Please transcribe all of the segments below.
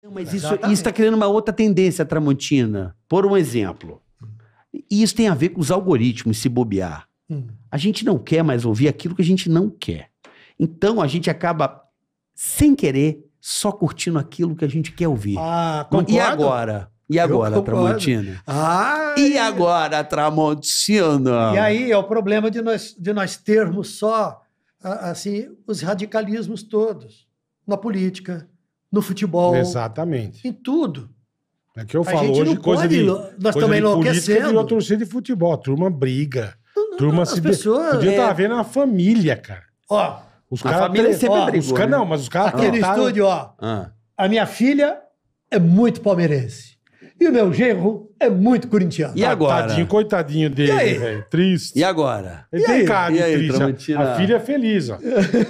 Não, mas isso está criando uma outra tendência, Tramontina. Por um exemplo. E isso tem a ver com os algoritmos, se bobear. A gente não quer mais ouvir aquilo que a gente não quer. Então, a gente acaba, sem querer, só curtindo aquilo que a gente quer ouvir. Concordo. E agora? E agora, Tramontina? E agora, Tramontina? E aí é o problema de nós termos só assim, os radicalismos todos. Na política, no futebol. Exatamente. Em tudo. É que eu falo hoje, coisa de nós estamos enlouquecendo. Virou torcida de futebol. A turma briga. Turma se... pessoas... Podia estar vendo a família, cara. Ó, os a família sempre brigou, né? Não, mas os caras... Aqui no estúdio, ó. A minha filha é muito palmeirense. E o meu genro é muito corintiano. E agora? Tadinho, coitadinho dele, velho. Triste. E agora? Ele tem cara de triste. Tramontina? A filha é feliz, ó.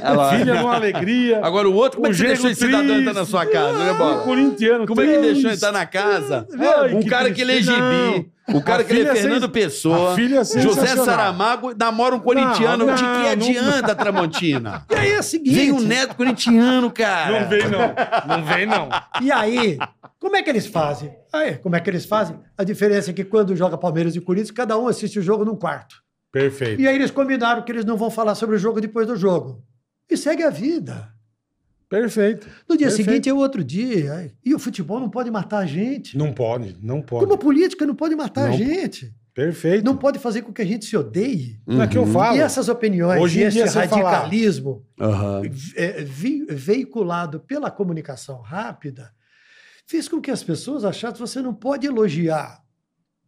A filha numa alegria. Agora o outro, como é que você deixou esse cidadão entrar na sua casa, né, Bola? O corintiano. Como é que deixou entrar na casa? Um cara que lê gibi. O cara que lê Fernando Pessoa. José Saramago namora um corintiano. De que adianta, Tramontina? E aí é o seguinte... Vem um neto corintiano, cara. Não vem, não. Não vem, não. E aí, como é que eles fazem? Como é que eles fazem? A diferença é que quando joga Palmeiras e Corinthians, cada um assiste o jogo num quarto. Perfeito. E aí eles combinaram que eles não vão falar sobre o jogo depois do jogo. E segue a vida. Perfeito. No dia seguinte é o outro dia. E o futebol não pode matar a gente. Não pode, não pode. Como a política não pode matar a gente. Perfeito. Não pode fazer com que a gente se odeie. Não é que eu falo. E essas opiniões, hoje em dia esse radicalismo falar. Veiculado pela comunicação rápida fez com que as pessoas achassem que você não pode elogiar.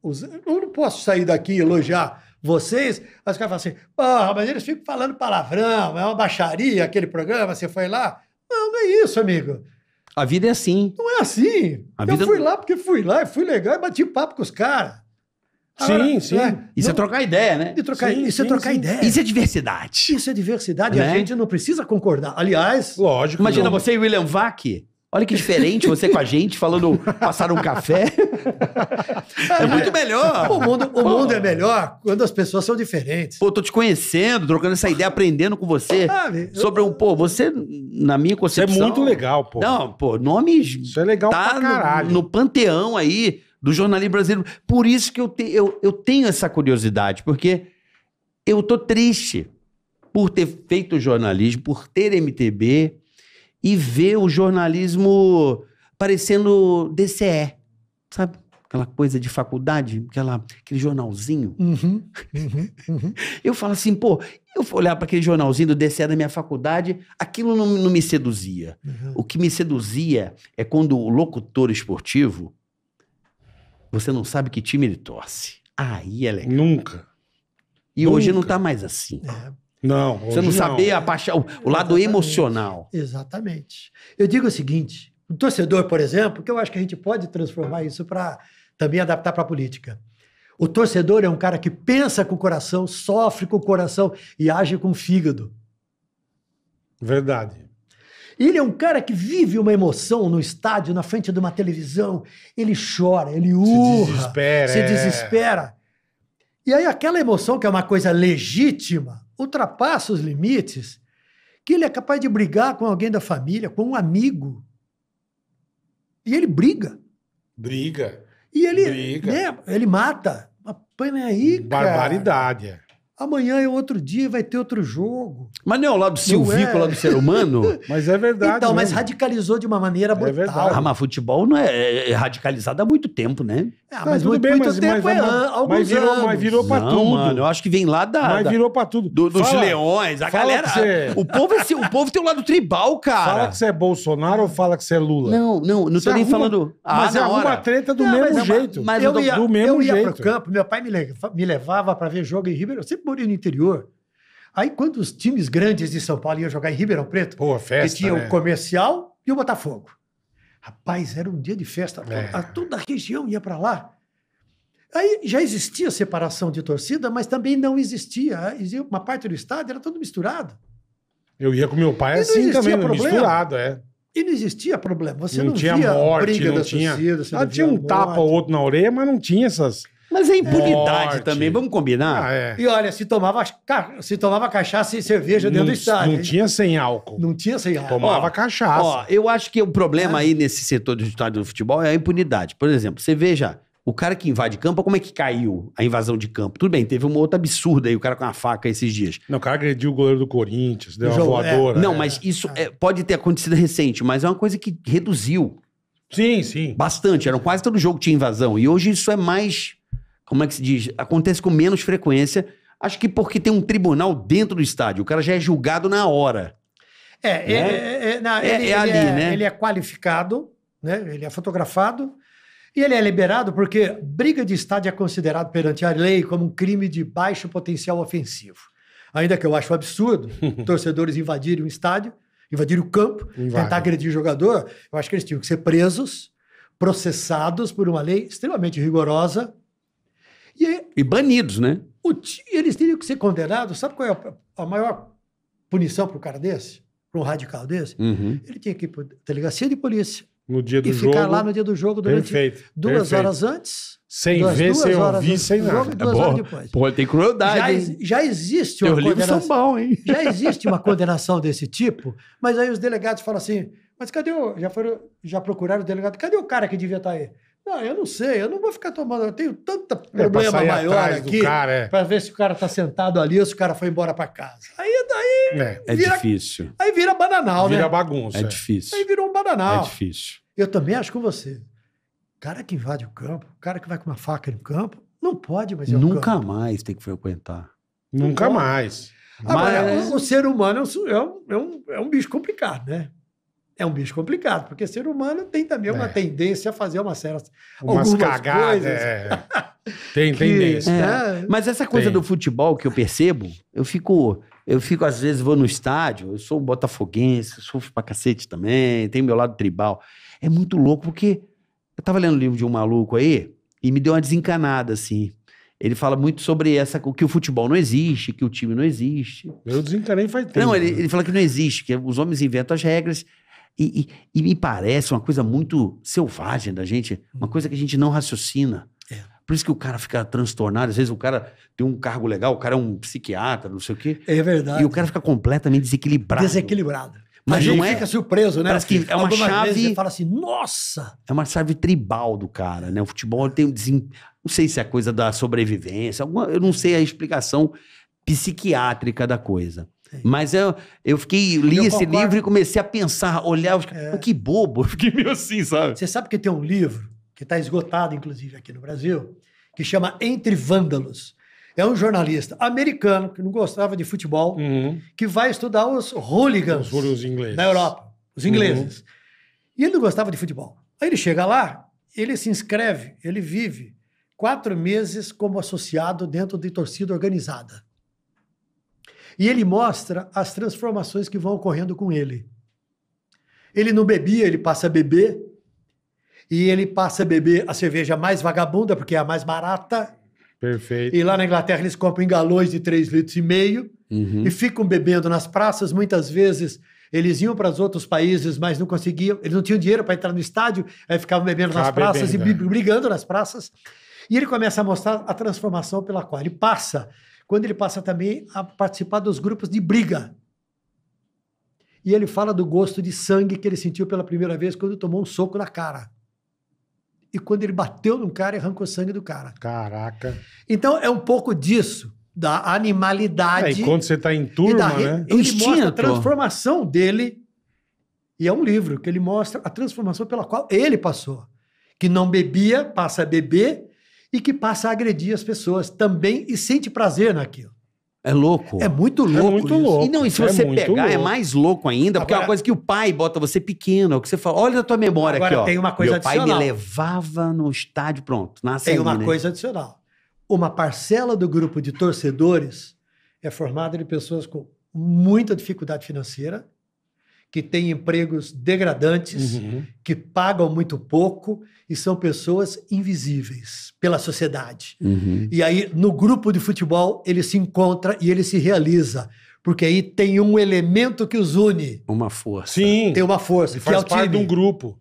Eu não posso sair daqui e elogiar vocês, mas os caras falam assim, mas eles ficam falando palavrão, é uma baixaria aquele programa, você foi lá. Não, não é isso, amigo. A vida é assim. Não é assim. Eu fui lá porque fui lá, e fui legal, e bati papo com os caras. Sim, sim. Isso é trocar ideia, né? Isso é trocar ideia. Isso é diversidade. Isso é diversidade, né? A gente não precisa concordar. Aliás... Lógico. Imagina você e o William Vac. Olha que diferente você com a gente, falando, passar um café. É muito melhor. O mundo é melhor quando as pessoas são diferentes. Pô, tô te conhecendo, trocando essa ideia, aprendendo com você. Sobre você, na minha concepção... Isso é muito legal, pô. Não, pô, nomes... Isso é legal pra caralho. No panteão aí do jornalismo brasileiro. Por isso que eu tenho essa curiosidade, porque eu tô triste por ter feito jornalismo, por ter MTB... e ver o jornalismo parecendo DCE, sabe? Aquela coisa de faculdade, aquele jornalzinho. Eu falo assim, eu vou olhar para aquele jornalzinho do DCE da minha faculdade, aquilo não me seduzia. O que me seduzia é quando o locutor esportivo, você não sabe que time ele torce. Aí é legal. Nunca. E hoje não tá mais assim. Não, você não saber o lado emocional. Exatamente. Eu digo o seguinte, o torcedor, por exemplo, que eu acho que a gente pode transformar isso para também adaptar para a política. O torcedor é um cara que pensa com o coração, sofre com o coração e age com o fígado. Verdade. Ele é um cara que vive uma emoção no estádio, na frente de uma televisão. Ele chora, ele urra, se desespera. E aí aquela emoção, que é uma coisa legítima, ultrapassa os limites, que ele é capaz de brigar com alguém da família, com um amigo. E ele briga. Briga. E ele, ele mata. Põe aí, cara. Barbaridade. Amanhã é outro dia, vai ter outro jogo. Mas não é o lado silvícola do ser humano? Mas é verdade. Então, mas radicalizou de uma maneira brutal. Verdade. Mas futebol não é radicalizado há muito tempo, né? Mas muito tempo alguns anos. Mas virou pra tudo. Mano, eu acho que vem lá Mas virou pra tudo. Dos leões, a galera... O povo tem um lado tribal, cara. Fala que você é Bolsonaro ou fala que você é Lula? Não tô nem falando... Mas é alguma treta do mesmo jeito. Mas eu ia pro campo, meu pai me levava pra ver jogo em Ribeirão. Eu sempre morei no interior. Aí, quando os times grandes de São Paulo iam jogar em Ribeirão Preto, festa, que tinha o Comercial e o Botafogo. Rapaz, era um dia de festa. Toda a região ia para lá. Aí já existia separação de torcida, mas também não existia. Uma parte do estádio era tudo misturado. Eu ia com meu pai assim também, misturado, E não existia problema. Você não tinha via morte, briga não da tinha... torcida. Tinha um tapa ou outro na orelha, mas não tinha essas... Mas é impunidade também, vamos combinar? E olha, se tomava cachaça e cerveja dentro do estádio. Não tinha sem álcool. Não tinha sem álcool. Tomava cachaça. Eu acho que o problema aí nesse setor do estádio do futebol é a impunidade. Por exemplo, você veja, o cara que invade campo, como é que caiu a invasão de campo? Tudo bem, teve uma outra absurda aí, o cara com uma faca esses dias. Não, o cara agrediu o goleiro do Corinthians, deu uma voadora. Não, mas isso pode ter acontecido recente, mas é uma coisa que reduziu. Sim. Bastante, era quase todo jogo tinha invasão. E hoje isso é mais, como é que se diz? Acontece com menos frequência. Acho que porque tem um tribunal dentro do estádio, o cara já é julgado na hora. Ele é qualificado, né? Ele é fotografado. E ele é liberado porque briga de estádio é considerado perante a lei como um crime de baixo potencial ofensivo. Ainda que eu acho absurdo torcedores invadirem o estádio, invadirem o campo, tentar agredir o jogador, eu acho que eles tinham que ser presos, processados por uma lei extremamente rigorosa. E banidos, né? Eles teriam que ser condenados. Sabe qual é a maior punição para um cara desse? Para um radical desse? Ele tinha que ir para a delegacia de polícia. No dia do jogo. E ficar lá no dia do jogo durante 2 horas antes. Sem ver, sem ouvir, sem nada. 2 horas depois. Pô, tem crueldade. Já existe uma condenação. São bons, hein? Já existe uma condenação desse tipo, mas aí os delegados falam assim, mas cadê já procuraram o delegado, cadê o cara que devia estar aí? Não, eu não sei, eu não vou ficar tomando, eu tenho tanto problema maior aqui para ver se o cara tá sentado ali ou se o cara foi embora para casa. Aí daí difícil. Aí vira bananal, vira bagunça. É difícil. Aí virou um bananal. É difícil. Eu também acho com você. O cara que invade o campo, o cara que vai com uma faca no campo, não pode mais ir ao Nunca campo. mais tem que frequentar. Nunca mais. Agora, o ser humano é um bicho complicado, né? É um bicho complicado, porque o ser humano tem também uma tendência a fazer umas cagadas. Tem tendência. Mas essa coisa do futebol que eu percebo, eu fico às vezes, vou no estádio, eu sou botafoguense, sofro pra cacete também, tenho meu lado tribal. É muito louco, porque eu tava lendo um livro de um maluco aí e me deu uma desencanada, assim. Ele fala muito sobre que o futebol não existe, que o time não existe. Eu desencanei faz tempo. Não, ele fala que não existe, que os homens inventam as regras. E me parece uma coisa muito selvagem da gente, uma coisa que a gente não raciocina. Por isso que o cara fica transtornado. Às vezes o cara tem um cargo legal, o cara é um psiquiatra, não sei o quê. É verdade. E o cara fica completamente desequilibrado. Mas não fica surpreso, né? Parece que é uma chave... Vezes você fala assim, nossa! É uma chave tribal do cara, né? O futebol tem não sei se é coisa da sobrevivência, eu não sei a explicação psiquiátrica da coisa. Mas eu li esse livro e comecei a pensar, olhar, que bobo, eu fiquei meio assim, sabe? Você sabe que tem um livro que está esgotado, inclusive, aqui no Brasil, que chama Entre Vândalos. É um jornalista americano que não gostava de futebol, que vai estudar os hooligans ingleses. Na Europa, os ingleses. E ele não gostava de futebol. Aí ele chega lá, ele se inscreve, ele vive 4 meses como associado dentro de torcida organizada. E ele mostra as transformações que vão ocorrendo com ele. Ele não bebia, ele passa a beber. E ele passa a beber a cerveja mais vagabunda, porque é a mais barata. Perfeito. E lá na Inglaterra eles compram em galões de 3,5 litros. E ficam bebendo nas praças. Muitas vezes eles iam para os outros países, mas não conseguiam. Eles não tinham dinheiro para entrar no estádio, aí ficavam bebendo nas praças e brigando nas praças. E ele começa a mostrar a transformação pela qual ele passa... Quando ele passa também a participar dos grupos de briga. E ele fala do gosto de sangue que ele sentiu pela primeira vez quando tomou um soco na cara. E quando ele bateu num cara e arrancou sangue do cara. Caraca. Então é um pouco disso, da animalidade. E quando você está em turma, né? Ele mostra a transformação dele. E é um livro que ele mostra a transformação pela qual ele passou. Que não bebia, passa a beber. E que passa a agredir as pessoas também e sente prazer naquilo. É louco. É muito louco. É muito louco. E se você pegar, é mais louco ainda, porque é uma coisa que o pai bota você pequeno, é o que você fala, olha a tua memória aqui, ó. Tem uma coisa adicional. Meu pai me levava no estádio, pronto. Tem uma coisa adicional. Uma parcela do grupo de torcedores é formada de pessoas com muita dificuldade financeira, que têm empregos degradantes, que pagam muito pouco e são pessoas invisíveis pela sociedade. E aí, no grupo de futebol, ele se encontra e ele se realiza. Porque aí tem um elemento que os une. Uma força. Sim. Tem uma força, ele faz parte de um grupo.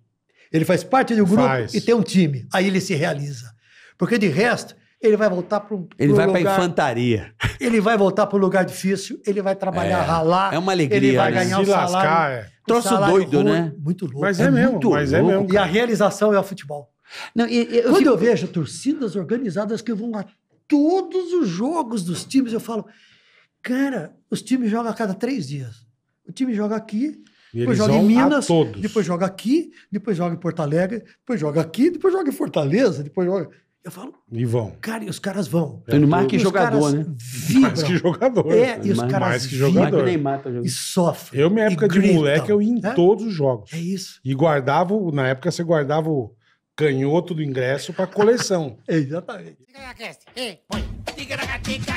Ele faz parte de um grupo e tem um time. Aí ele se realiza. Porque, de resto, ele vai voltar para um Ele vai lugar, pra infantaria. ele vai voltar para um lugar difícil, ele vai trabalhar, ralar. É uma alegria, ele vai né? ganhar o Se lascar, salário. é. Troço salário doido, ruim, né? Muito louco. Mas é mesmo, muito mas é louco. mesmo. E a realização é o futebol. Não, Quando eu vejo torcidas organizadas que vão a todos os jogos dos times, eu falo, cara, os times jogam a cada 3 dias. O time joga aqui, E depois eles joga em vão a Minas, todos. depois joga aqui, depois joga em Porto Alegre, depois joga aqui, depois joga em Fortaleza, depois joga... Eu falo, E vão. cara, e os caras vão. Tony Mark E os jogador, caras né? vibram. Mais que jogador. E os Mais caras que vibram jogador. Neymar tá jogando. e sofrem. Eu, minha época e de gritam, moleque, eu ia em né? todos os jogos. É isso. E guardava, na época você guardava o canhoto do ingresso pra coleção. Exatamente. Ticaracast, põe. Ticaracatica,